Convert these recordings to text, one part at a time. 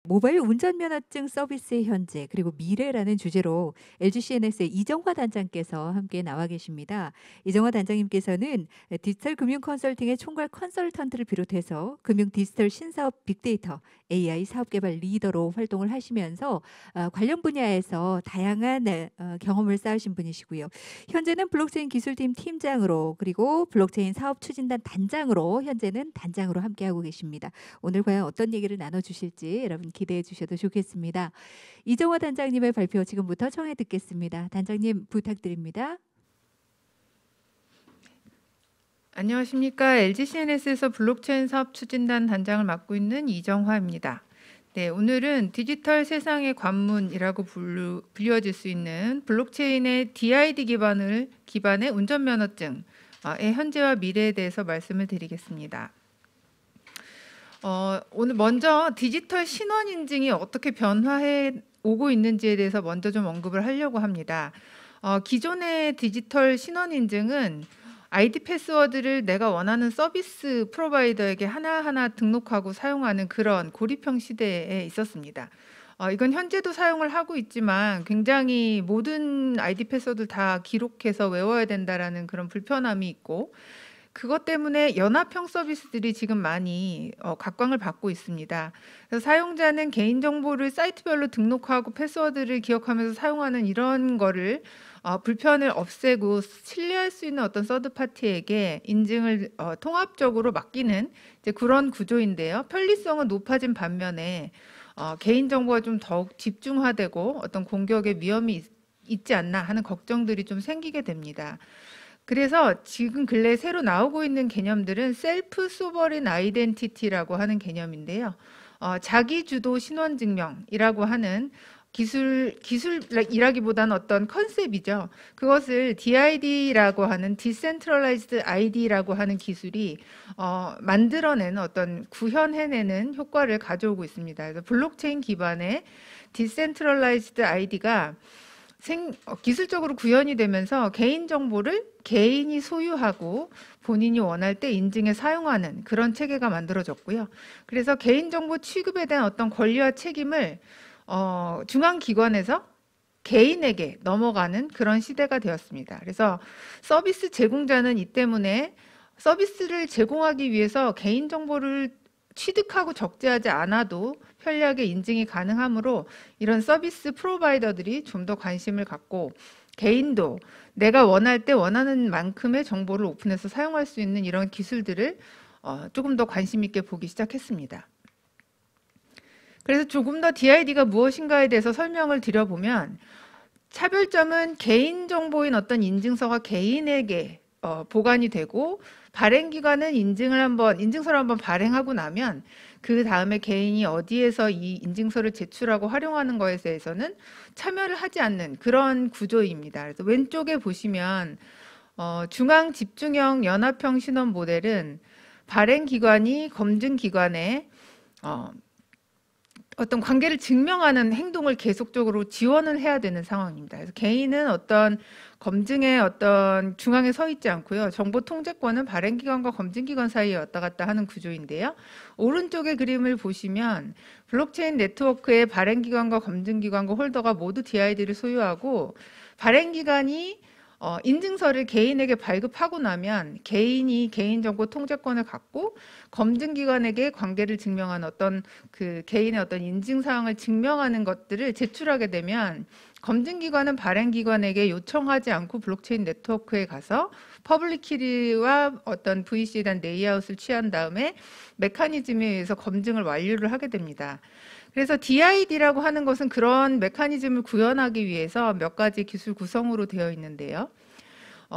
모바일 운전면허증 서비스의 현재 그리고 미래라는 주제로 LG CNS의 이정화 단장께서 함께 나와 계십니다. 이정화 단장님께서는 디지털 금융 컨설팅의 총괄 컨설턴트를 비롯해서 금융 디지털 신사업 빅데이터 AI 사업 개발 리더로 활동을 하시면서 관련 분야에서 다양한 경험을 쌓으신 분이시고요. 현재는 블록체인 기술팀 팀장으로 그리고 블록체인 사업 추진단 단장으로 현재는 단장으로 함께하고 계십니다. 오늘 과연 어떤 얘기를 나눠주실지 여러분 기대해 주셔도 좋겠습니다. 이정화 단장님의 발표 지금부터 청해 듣겠습니다. 단장님 부탁드립니다. 안녕하십니까. LG CNS에서 블록체인 사업 추진단 단장을 맡고 있는 이정화입니다. 네, 오늘은 디지털 세상의 관문이라고 불리워질 수 있는 블록체인의 DID 기반의 운전면허증의 현재와 미래에 대해서 말씀을 드리겠습니다. 오늘 먼저 디지털 신원 인증이 어떻게 변화해 오고 있는지에 대해서 먼저 좀 언급을 하려고 합니다. 기존의 디지털 신원 인증은 아이디 패스워드를 내가 원하는 서비스 프로바이더에게 하나하나 등록하고 사용하는 그런 고립형 시대에 있었습니다. 이건 현재도 사용을 하고 있지만 굉장히 모든 아이디 패스워드를 다 기록해서 외워야 된다라는 그런 불편함이 있고, 그것 때문에 연합형 서비스들이 지금 많이 각광을 받고 있습니다. 그래서 사용자는 개인정보를 사이트별로 등록하고 패스워드를 기억하면서 사용하는 이런 거를 불편을 없애고 신뢰할 수 있는 어떤 서드파티에게 인증을 통합적으로 맡기는 이제 그런 구조인데요. 편리성은 높아진 반면에 개인정보가 좀 더욱 집중화되고 어떤 공격의 위험이 있지 않나 하는 걱정들이 좀 생기게 됩니다. 그래서 지금 근래 새로 나오고 있는 개념들은 셀프 소버린 아이덴티티라고 하는 개념인데요. 자기주도 신원증명이라고 하는 기술이라기보다는 어떤 컨셉이죠. 그것을 DID라고 하는 Decentralized ID라고 하는 기술이 만들어내는 어떤 구현해내는 효과를 가져오고 있습니다. 그래서 블록체인 기반의 Decentralized ID가 기술적으로 구현이 되면서 개인정보를 개인이 소유하고 본인이 원할 때 인증에 사용하는 그런 체계가 만들어졌고요. 그래서 개인정보 취급에 대한 어떤 권리와 책임을 중앙기관에서 개인에게 넘어가는 그런 시대가 되었습니다. 그래서 서비스 제공자는 이 때문에 서비스를 제공하기 위해서 개인정보를 취득하고 적재하지 않아도 편리하게 인증이 가능하므로 이런 서비스 프로바이더들이 좀 더 관심을 갖고 개인도 내가 원할 때 원하는 만큼의 정보를 오픈해서 사용할 수 있는 이런 기술들을 조금 더 관심 있게 보기 시작했습니다. 그래서 조금 더 DID가 무엇인가에 대해서 설명을 드려보면, 차별점은 개인정보인 어떤 인증서가 개인에게 보관이 되고, 발행기관은 인증서를 한번 발행하고 나면 그 다음에 개인이 어디에서 이 인증서를 제출하고 활용하는 것에 대해서는 참여를 하지 않는 그런 구조입니다. 그래서 왼쪽에 보시면 중앙집중형 연합형 신원 모델은 발행기관이 검증기관에 어떤 관계를 증명하는 행동을 계속적으로 지원을 해야 되는 상황입니다. 그래서 개인은 어떤 검증의 어떤 중앙에 서 있지 않고요. 정보 통제권은 발행기관과 검증기관 사이에 왔다 갔다 하는 구조인데요. 오른쪽의 그림을 보시면 블록체인 네트워크의 발행기관과 검증기관과 홀더가 모두 DID를 소유하고, 발행기관이 인증서를 개인에게 발급하고 나면 개인이 개인정보 통제권을 갖고 검증기관에게 관계를 증명하는 어떤 그 개인의 어떤 인증사항을 증명하는 것들을 제출하게 되면, 검증기관은 발행기관에게 요청하지 않고 블록체인 네트워크에 가서 퍼블릭 키와 어떤 VC에 대한 레이아웃을 취한 다음에 메커니즘에 의해서 검증을 완료를 하게 됩니다. 그래서 DID라고 하는 것은 그런 메커니즘을 구현하기 위해서 몇 가지 기술 구성으로 되어 있는데요.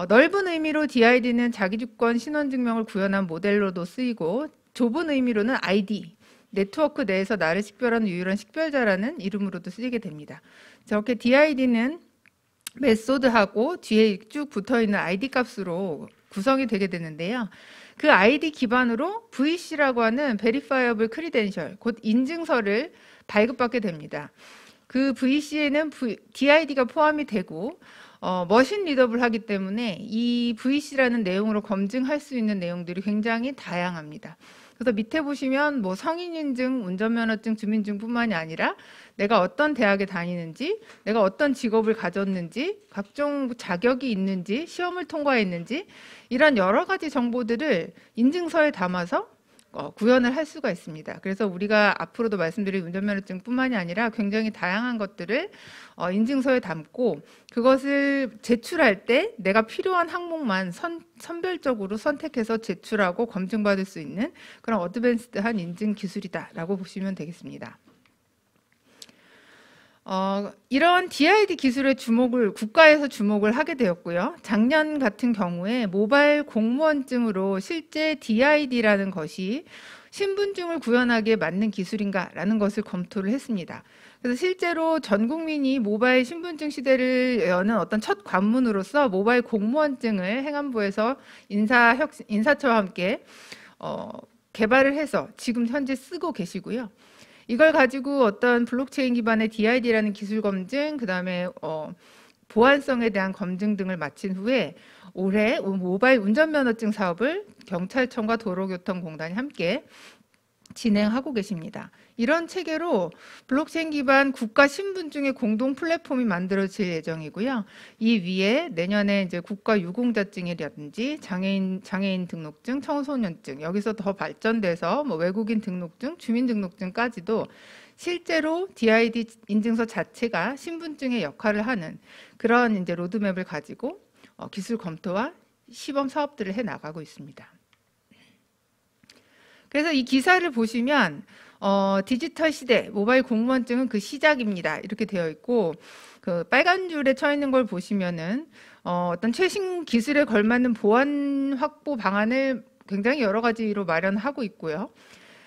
넓은 의미로 DID는 자기주권 신원증명을 구현한 모델로도 쓰이고, 좁은 의미로는 ID, 네트워크 내에서 나를 식별하는 유일한 식별자라는 이름으로도 쓰이게 됩니다. 저렇게 DID는 메소드하고 뒤에 쭉 붙어있는 ID 값으로 구성이 되게 되는데요. 그 ID 기반으로 VC라고 하는 Verifiable Credential, 곧 인증서를 발급받게 됩니다. 그 VC에는 DID가 포함이 되고 머신 리더블 하기 때문에 이 VC라는 내용으로 검증할 수 있는 내용들이 굉장히 다양합니다. 그래서 밑에 보시면 뭐 성인인증, 운전면허증, 주민증뿐만이 아니라 내가 어떤 대학에 다니는지, 내가 어떤 직업을 가졌는지, 각종 자격이 있는지, 시험을 통과했는지 이런 여러 가지 정보들을 인증서에 담아서 구현을 할 수가 있습니다. 그래서 우리가 앞으로도 말씀드릴 운전면허증뿐만이 아니라 굉장히 다양한 것들을 인증서에 담고 그것을 제출할 때 내가 필요한 항목만 선별적으로 선택해서 제출하고 검증받을 수 있는 그런 어드밴스드한 인증 기술이다라고 보시면 되겠습니다. 이런 DID 기술의 국가에서 주목을 하게 되었고요. 작년 같은 경우에 모바일 공무원증으로 실제 DID라는 것이 신분증을 구현하기에 맞는 기술인가라는 것을 검토를 했습니다. 그래서 실제로 전 국민이 모바일 신분증 시대를 여는 어떤 첫 관문으로서 모바일 공무원증을 행안부에서 인사처와 함께 개발을 해서 지금 현재 쓰고 계시고요. 이걸 가지고 어떤 블록체인 기반의 DID라는 기술 검증, 그다음에 보안성에 대한 검증 등을 마친 후에 올해 모바일 운전면허증 사업을 경찰청과 도로교통공단이 함께 진행하고 계십니다. 이런 체계로 블록체인 기반 국가 신분증의 공동 플랫폼이 만들어질 예정이고요. 이 위에 내년에 이제 국가 유공자증이라든지 장애인 등록증, 청소년증 여기서 더 발전돼서 뭐 외국인 등록증, 주민 등록증까지도 실제로 DID 인증서 자체가 신분증의 역할을 하는 그런 이제 로드맵을 가지고 기술 검토와 시범 사업들을 해 나가고 있습니다. 그래서 이 기사를 보시면 디지털 시대 모바일 공무원증은 그 시작입니다. 이렇게 되어 있고 그 빨간 줄에 쳐 있는 걸 보시면은 어떤 최신 기술에 걸맞는 보안 확보 방안을 굉장히 여러 가지로 마련하고 있고요.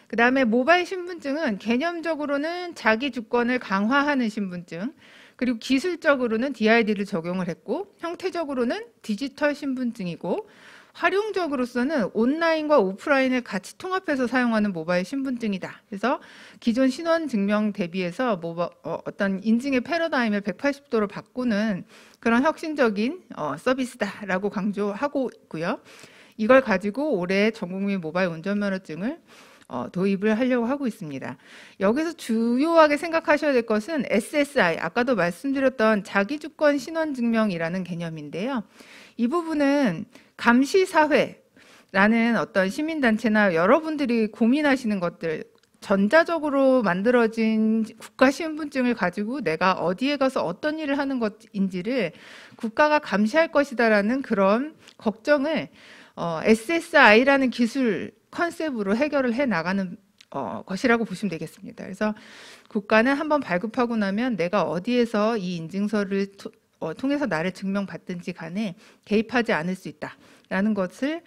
그 다음에 모바일 신분증은 개념적으로는 자기 주권을 강화하는 신분증, 그리고 기술적으로는 DID를 적용을 했고 형태적으로는 디지털 신분증이고 활용적으로서는 온라인과 오프라인을 같이 통합해서 사용하는 모바일 신분증이다. 그래서 기존 신원 증명 대비해서 어떤 인증의 패러다임을 180도로 바꾸는 그런 혁신적인 서비스다라고 강조하고 있고요. 이걸 가지고 올해 전국민 모바일 운전면허증을 도입을 하려고 하고 있습니다. 여기서 주요하게 생각하셔야 될 것은 SSI, 아까도 말씀드렸던 자기주권 신원증명이라는 개념인데요. 이 부분은 감시사회라는 어떤 시민단체나 여러분들이 고민하시는 것들, 전자적으로 만들어진 국가 신분증을 가지고 내가 어디에 가서 어떤 일을 하는 것인지를 국가가 감시할 것이다라는 그런 걱정을 SSI라는 기술 컨셉으로 해결을 해 나가는 것이라고 보시면 되겠습니다. 그래서 국가는 한번 발급하고 나면 내가 어디에서 이 인증서를 통해서 나를 증명받든지 간에 개입하지 않을 수 있다라는 것을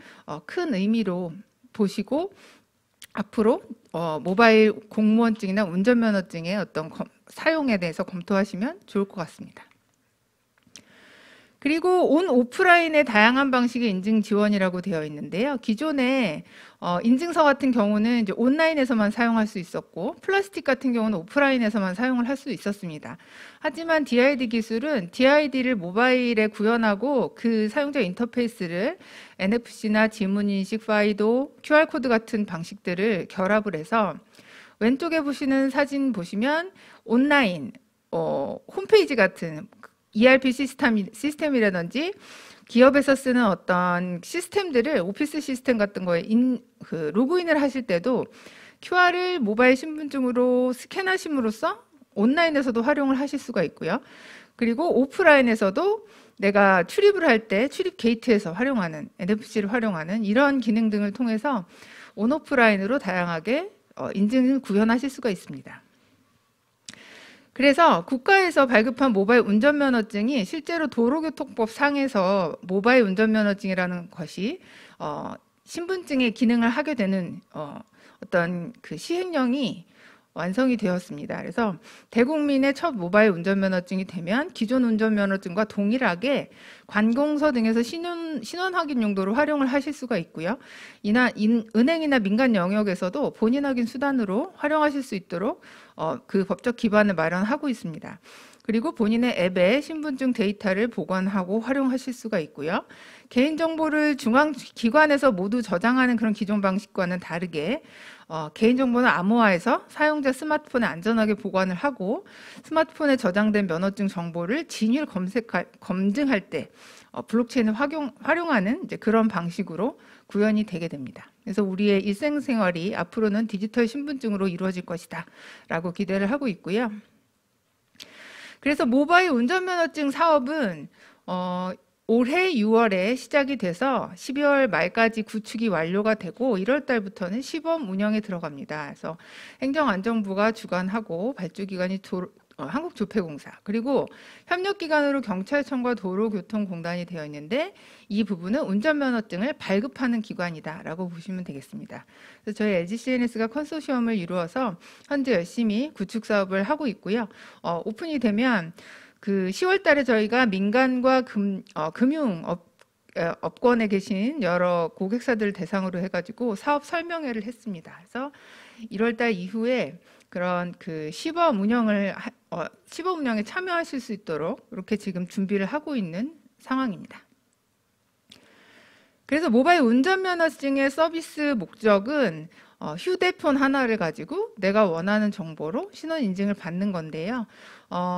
큰 의미로 보시고 앞으로 모바일 공무원증이나 운전면허증의 어떤 사용에 대해서 검토하시면 좋을 것 같습니다. 그리고 온 오프라인의 다양한 방식의 인증 지원이라고 되어 있는데요. 기존에 인증서 같은 경우는 이제 온라인에서만 사용할 수 있었고 플라스틱 같은 경우는 오프라인에서만 사용을 할 수 있었습니다. 하지만 DID 기술은 DID를 모바일에 구현하고 그 사용자 인터페이스를 NFC나 지문인식 파이도, QR코드 같은 방식들을 결합을 해서 왼쪽에 보시는 사진 보시면 온라인 홈페이지 같은 ERP 시스템이라든지 기업에서 쓰는 어떤 시스템들을 오피스 시스템 같은 거에 로그인을 하실 때도 QR을 모바일 신분증으로 스캔하심으로써 온라인에서도 활용을 하실 수가 있고요. 그리고 오프라인에서도 내가 출입을 할 때 출입 게이트에서 활용하는 NFC를 활용하는 이런 기능 등을 통해서 온오프라인으로 다양하게 인증을 구현하실 수가 있습니다. 그래서 국가에서 발급한 모바일 운전면허증이 실제로 도로교통법 상에서 모바일 운전면허증이라는 것이 신분증의 기능을 하게 되는 어떤 그 시행령이 완성이 되었습니다. 그래서 대국민의 첫 모바일 운전면허증이 되면 기존 운전면허증과 동일하게 관공서 등에서 신원 확인 용도로 활용을 하실 수가 있고요. 은행이나 민간 영역에서도 본인 확인 수단으로 활용하실 수 있도록 그 법적 기반을 마련하고 있습니다. 그리고 본인의 앱에 신분증 데이터를 보관하고 활용하실 수가 있고요. 개인정보를 중앙기관에서 모두 저장하는 그런 기존 방식과는 다르게 개인정보는 암호화해서 사용자 스마트폰에 안전하게 보관을 하고 스마트폰에 저장된 면허증 정보를 진위 검증할 때 블록체인을 활용하는 이제 그런 방식으로 구현이 되게 됩니다. 그래서 우리의 일상생활이 앞으로는 디지털 신분증으로 이루어질 것이다 라고 기대를 하고 있고요. 그래서 모바일 운전면허증 사업은 올해 6월에 시작이 돼서 12월 말까지 구축이 완료가 되고 1월 달부터는 시범 운영에 들어갑니다. 그래서 행정안전부가 주관하고 발주기관이 한국조폐공사 그리고 협력기관으로 경찰청과 도로교통공단이 되어 있는데 이 부분은 운전면허증을 발급하는 기관이다라고 보시면 되겠습니다. 그래서 저희 LGCNS가 컨소시엄을 이루어서 현재 열심히 구축 사업을 하고 있고요. 오픈이 되면 그 10월 달에 저희가 민간과 금융업권에 계신 여러 고객사들을 대상으로 해가지고 사업 설명회를 했습니다. 그래서 1월 달 이후에 그런 그 시범 운영에 참여하실 수 있도록 이렇게 지금 준비를 하고 있는 상황입니다. 그래서 모바일 운전면허증의 서비스 목적은 휴대폰 하나를 가지고 내가 원하는 정보로 신원 인증을 받는 건데요.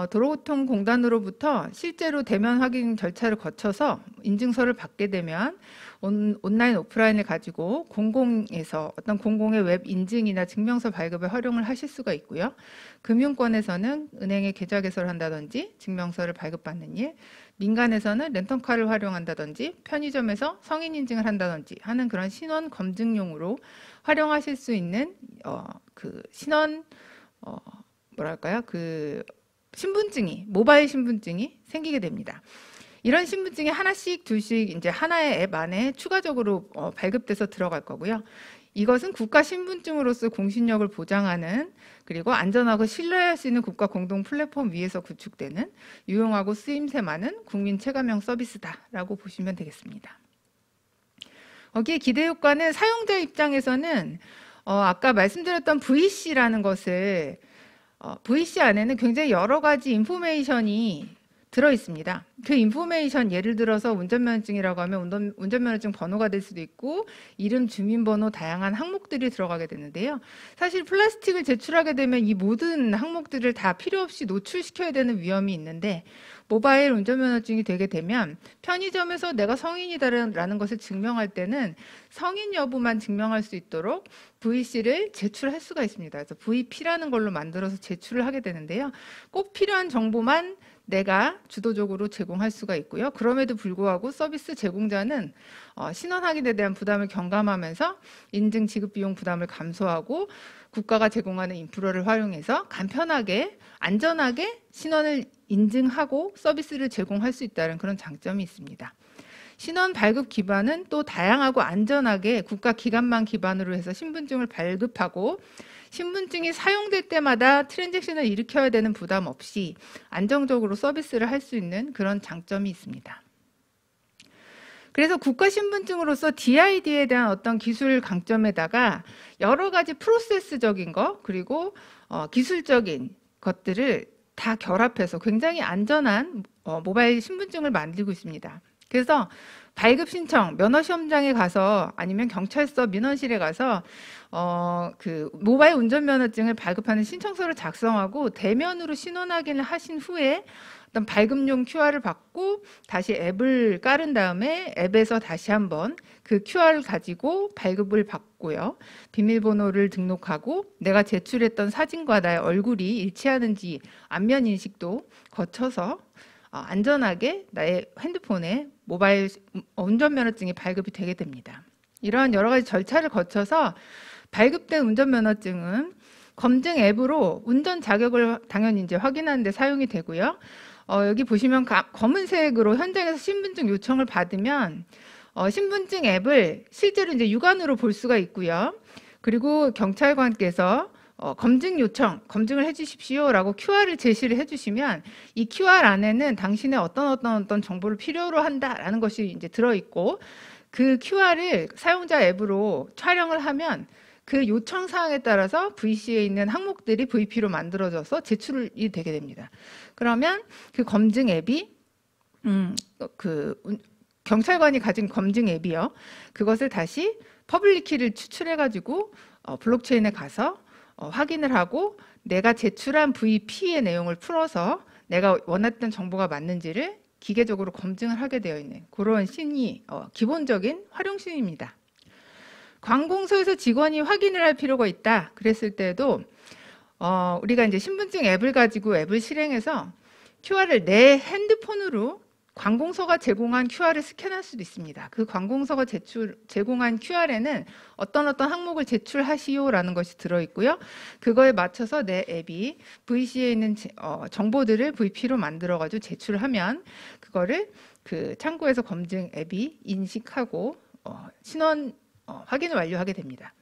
도로교통공단으로부터 실제로 대면 확인 절차를 거쳐서 인증서를 받게 되면 온라인, 오프라인을 가지고 공공에서 어떤 공공의 웹 인증이나 증명서 발급에 활용을 하실 수가 있고요. 금융권에서는 은행에 계좌 개설을 한다든지 증명서를 발급받는 일, 민간에서는 렌터카를 활용한다든지 편의점에서 성인 인증을 한다든지 하는 그런 신원 검증용으로 활용하실 수 있는 그 신원 뭐랄까요? 그 신분증이 모바일 신분증이 생기게 됩니다. 이런 신분증이 하나씩 둘씩 이제 하나의 앱 안에 추가적으로 발급돼서 들어갈 거고요. 이것은 국가 신분증으로서 공신력을 보장하는 그리고 안전하고 신뢰할 수 있는 국가 공동 플랫폼 위에서 구축되는 유용하고 쓰임새 많은 국민 체감형 서비스다라고 보시면 되겠습니다. 거기에 기대 효과는 사용자 입장에서는 아까 말씀드렸던 VC라는 것을 VC 안에는 굉장히 여러 가지 인포메이션이 들어 있습니다. 그 인포메이션 예를 들어서 운전면허증이라고 하면 운전면허증 번호가 될 수도 있고 이름, 주민번호 다양한 항목들이 들어가게 되는데요. 사실 플라스틱을 제출하게 되면 이 모든 항목들을 다 필요 없이 노출시켜야 되는 위험이 있는데 모바일 운전면허증이 되게 되면 편의점에서 내가 성인이다라는 것을 증명할 때는 성인 여부만 증명할 수 있도록 VC를 제출할 수가 있습니다. 그래서 VP라는 걸로 만들어서 제출을 하게 되는데요. 꼭 필요한 정보만 내가 주도적으로 제공할 수가 있고요. 그럼에도 불구하고 서비스 제공자는 신원 확인에 대한 부담을 경감하면서 인증 지급 비용 부담을 감소하고 국가가 제공하는 인프라를 활용해서 간편하게 안전하게 신원을 인증하고 서비스를 제공할 수 있다는 그런 장점이 있습니다. 신원 발급 기반은 또 다양하고 안전하게 국가 기관만 기반으로 해서 신분증을 발급하고 신분증이 사용될 때마다 트랜잭션을 일으켜야 되는 부담 없이 안정적으로 서비스를 할 수 있는 그런 장점이 있습니다. 그래서 국가 신분증으로서 DID에 대한 어떤 기술 강점에다가 여러 가지 프로세스적인 것 그리고 기술적인 것들을 다 결합해서 굉장히 안전한 모바일 신분증을 만들고 있습니다. 그래서 발급 신청, 면허시험장에 가서 아니면 경찰서 민원실에 가서 그 모바일 운전면허증을 발급하는 신청서를 작성하고 대면으로 신원 확인을 하신 후에 어떤 발급용 QR을 받고 다시 앱을 깔은 다음에 앱에서 다시 한번 그 QR을 가지고 발급을 받고요. 비밀번호를 등록하고 내가 제출했던 사진과 나의 얼굴이 일치하는지 안면 인식도 거쳐서 안전하게 나의 핸드폰에 모바일 운전면허증이 발급이 되게 됩니다. 이러한 여러 가지 절차를 거쳐서 발급된 운전면허증은 검증 앱으로 운전 자격을 당연히 이제 확인하는 데 사용이 되고요. 여기 보시면 검은색으로 현장에서 신분증 요청을 받으면 신분증 앱을 실제로 이제 육안으로 볼 수가 있고요. 그리고 경찰관께서 검증 요청, 검증을 해주십시오라고 QR을 제시를 해주시면 이 QR 안에는 당신의 어떤 정보를 필요로 한다라는 것이 이제 들어있고 그 QR을 사용자 앱으로 촬영을 하면 그 요청 사항에 따라서 VC에 있는 항목들이 VP로 만들어져서 제출이 되게 됩니다. 그러면 그 검증 앱이 경찰관이 가진 검증 앱이요. 그것을 다시 퍼블릭 키를 추출해가지고 블록체인에 가서 확인을 하고 내가 제출한 VP의 내용을 풀어서 내가 원했던 정보가 맞는지를 기계적으로 검증을 하게 되어 있는 그런 신이 기본적인 활용신입니다. 관공서에서 직원이 확인을 할 필요가 있다. 그랬을 때도 우리가 이제 신분증 앱을 가지고 앱을 실행해서 QR을 내 핸드폰으로 관공서가 제공한 QR을 스캔할 수도 있습니다. 그 관공서가 제공한 QR에는 어떤 항목을 제출하시오라는 것이 들어있고요. 그거에 맞춰서 내 앱이 VC에 있는 정보들을 VP로 만들어가지고 제출하면 그거를 그 창구에서 검증 앱이 인식하고 신원 확인을 완료하게 됩니다.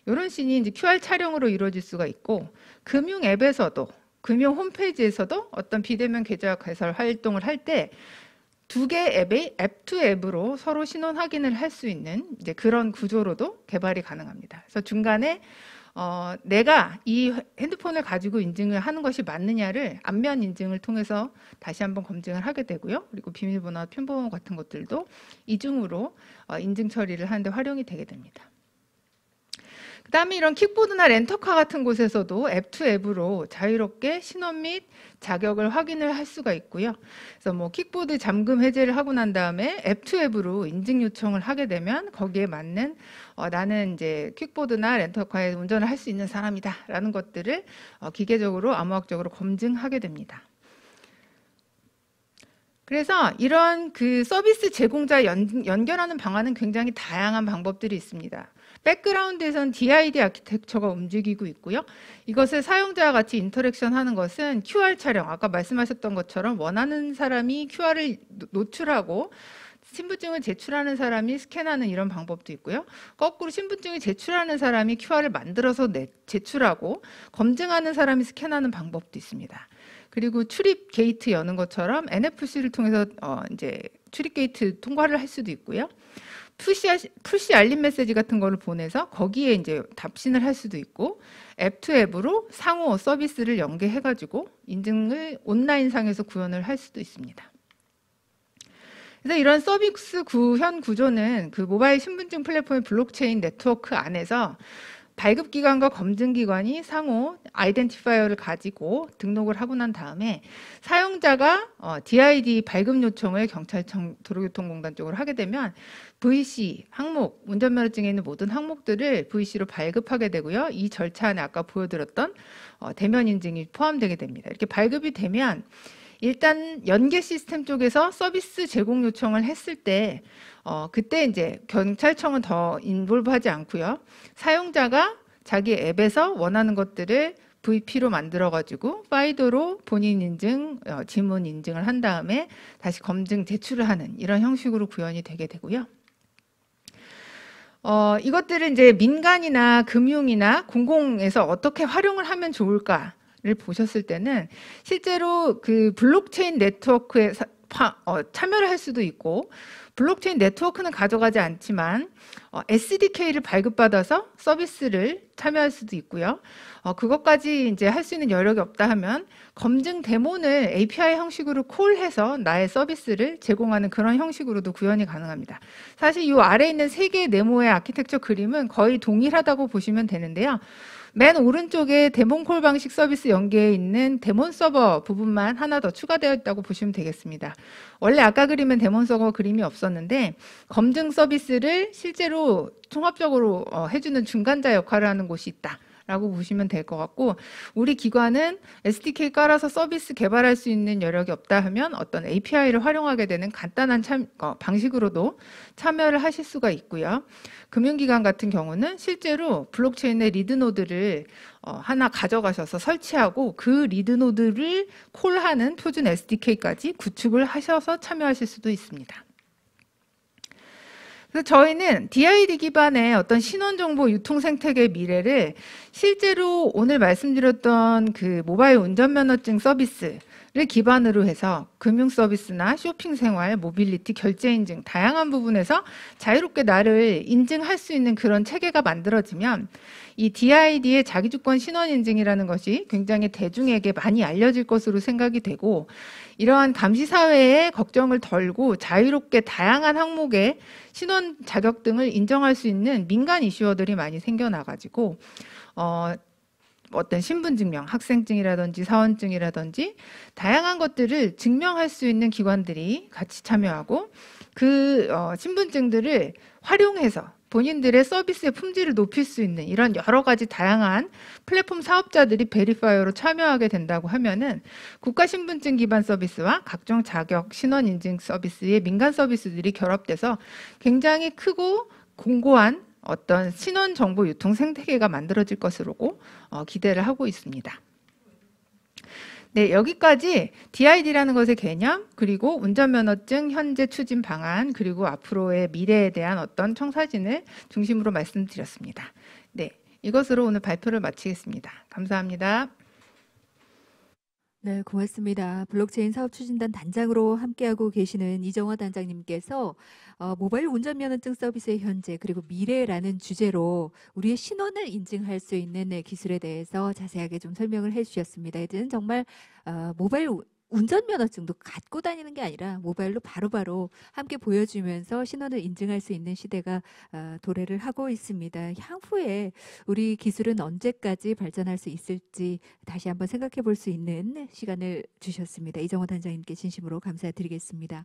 이런 씬이 이제 QR 촬영으로 이루어질 수가 있고 금융 앱에서도 금융 홈페이지에서도 어떤 비대면 계좌 개설 활동을 할 때 두 개 앱이 앱 투 앱으로 서로 신원 확인을 할 수 있는 이제 그런 구조로도 개발이 가능합니다. 그래서 중간에 내가 이 핸드폰을 가지고 인증을 하는 것이 맞느냐를 안면 인증을 통해서 다시 한번 검증을 하게 되고요. 그리고 비밀번호, 편번호 같은 것들도 이중으로 인증 처리를 하는데 활용이 되게 됩니다. 그 다음에 이런 킥보드나 렌터카 같은 곳에서도 앱 투 앱으로 자유롭게 신원 및 자격을 확인을 할 수가 있고요. 그래서 뭐 킥보드 잠금 해제를 하고 난 다음에 앱 투 앱으로 인증 요청을 하게 되면 거기에 맞는 나는 이제 킥보드나 렌터카에 운전을 할 수 있는 사람이다 라는 것들을 기계적으로 암호학적으로 검증하게 됩니다. 그래서 이런 그 서비스 제공자 연결하는 방안은 굉장히 다양한 방법들이 있습니다. 백그라운드에서는 DID 아키텍처가 움직이고 있고요. 이것을 사용자와 같이 인터랙션 하는 것은 QR 촬영, 아까 말씀하셨던 것처럼 원하는 사람이 QR을 노출하고 신분증을 제출하는 사람이 스캔하는 이런 방법도 있고요. 거꾸로 신분증을 제출하는 사람이 QR을 만들어서 제출하고 검증하는 사람이 스캔하는 방법도 있습니다. 그리고 출입 게이트 여는 것처럼 NFC를 통해서 이제 출입 게이트 통과를 할 수도 있고요. 푸시 알림 메시지 같은 거를 보내서 거기에 이제 답신을 할 수도 있고 앱 투 앱으로 상호 서비스를 연계해가지고 인증을 온라인상에서 구현을 할 수도 있습니다. 그래서 이런 서비스 구현 구조는 그 모바일 신분증 플랫폼의 블록체인 네트워크 안에서 발급기관과 검증기관이 상호 아이덴티파이어를 가지고 등록을 하고 난 다음에 사용자가 DID 발급 요청을 경찰청 도로교통공단 쪽으로 하게 되면 VC 항목, 운전면허증에 있는 모든 항목들을 VC로 발급하게 되고요. 이 절차 안에 아까 보여드렸던 대면 인증이 포함되게 됩니다. 이렇게 발급이 되면 일단 연계 시스템 쪽에서 서비스 제공 요청을 했을 때 그때 이제 경찰청은 더 인볼브하지 않고요. 사용자가 자기 앱에서 원하는 것들을 VP로 만들어가지고 파이도로 본인 인증, 지문 인증을 한 다음에 다시 검증 제출을 하는 이런 형식으로 구현이 되게 되고요. 이것들을 이제 민간이나 금융이나 공공에서 어떻게 활용을 하면 좋을까? 를 보셨을 때는 실제로 그 블록체인 네트워크에 참여를 할 수도 있고 블록체인 네트워크는 가져가지 않지만 SDK를 발급받아서 서비스를 참여할 수도 있고요. 그것까지 이제 할 수 있는 여력이 없다 하면 검증 데몬을 API 형식으로 콜해서 나의 서비스를 제공하는 그런 형식으로도 구현이 가능합니다. 사실 이 아래에 있는 세 개의 네모의 아키텍처 그림은 거의 동일하다고 보시면 되는데요. 맨 오른쪽에 데몬콜 방식 서비스 연계에 있는 데몬 서버 부분만 하나 더 추가되어 있다고 보시면 되겠습니다. 원래 아까 그림은 데몬 서버 그림이 없었는데 검증 서비스를 실제로 종합적으로 해주는 중간자 역할을 하는 곳이 있다. 라고 보시면 될 것 같고 우리 기관은 SDK 깔아서 서비스 개발할 수 있는 여력이 없다 하면 어떤 API를 활용하게 되는 간단한 방식으로도 참여를 하실 수가 있고요. 금융기관 같은 경우는 실제로 블록체인의 리드노드를 하나 가져가셔서 설치하고 그 리드노드를 콜하는 표준 SDK까지 구축을 하셔서 참여하실 수도 있습니다. 그래서 저희는 DID 기반의 어떤 신원정보 유통 생태계의 미래를 실제로 오늘 말씀드렸던 그 모바일 운전면허증 서비스를 기반으로 해서 금융 서비스나 쇼핑 생활, 모빌리티, 결제 인증 다양한 부분에서 자유롭게 나를 인증할 수 있는 그런 체계가 만들어지면 이 DID의 자기주권 신원 인증이라는 것이 굉장히 대중에게 많이 알려질 것으로 생각이 되고, 이러한 감시 사회의 걱정을 덜고 자유롭게 다양한 항목의 신원 자격 등을 인정할 수 있는 민간 이슈어들이 많이 생겨나가지고 어떤 신분증명, 학생증이라든지 사원증이라든지 다양한 것들을 증명할 수 있는 기관들이 같이 참여하고, 그 신분증들을 활용해서 본인들의 서비스의 품질을 높일 수 있는 이런 여러 가지 다양한 플랫폼 사업자들이 베리파이어로 참여하게 된다고 하면은 국가 신분증 기반 서비스와 각종 자격 신원 인증 서비스의 민간 서비스들이 결합돼서 굉장히 크고 공고한 어떤 신원 정보 유통 생태계가 만들어질 것으로 기대를 하고 있습니다. 네, 여기까지 DID라는 것의 개념, 그리고 운전면허증 현재 추진 방안, 그리고 앞으로의 미래에 대한 어떤 청사진을 중심으로 말씀드렸습니다. 네, 이것으로 오늘 발표를 마치겠습니다. 감사합니다. 네, 고맙습니다. 블록체인 사업추진단 단장으로 함께하고 계시는 이정화 단장님께서 모바일 운전면허증 서비스의 현재 그리고 미래라는 주제로 우리의 신원을 인증할 수 있는 기술에 대해서 자세하게 좀 설명을 해주셨습니다. 이제는 정말 모바일 운전면허증도 갖고 다니는 게 아니라 모바일로 바로바로 함께 보여주면서 신원을 인증할 수 있는 시대가 도래를 하고 있습니다. 향후에 우리 기술은 언제까지 발전할 수 있을지 다시 한번 생각해 볼 수 있는 시간을 주셨습니다. 이정호 단장님께 진심으로 감사드리겠습니다.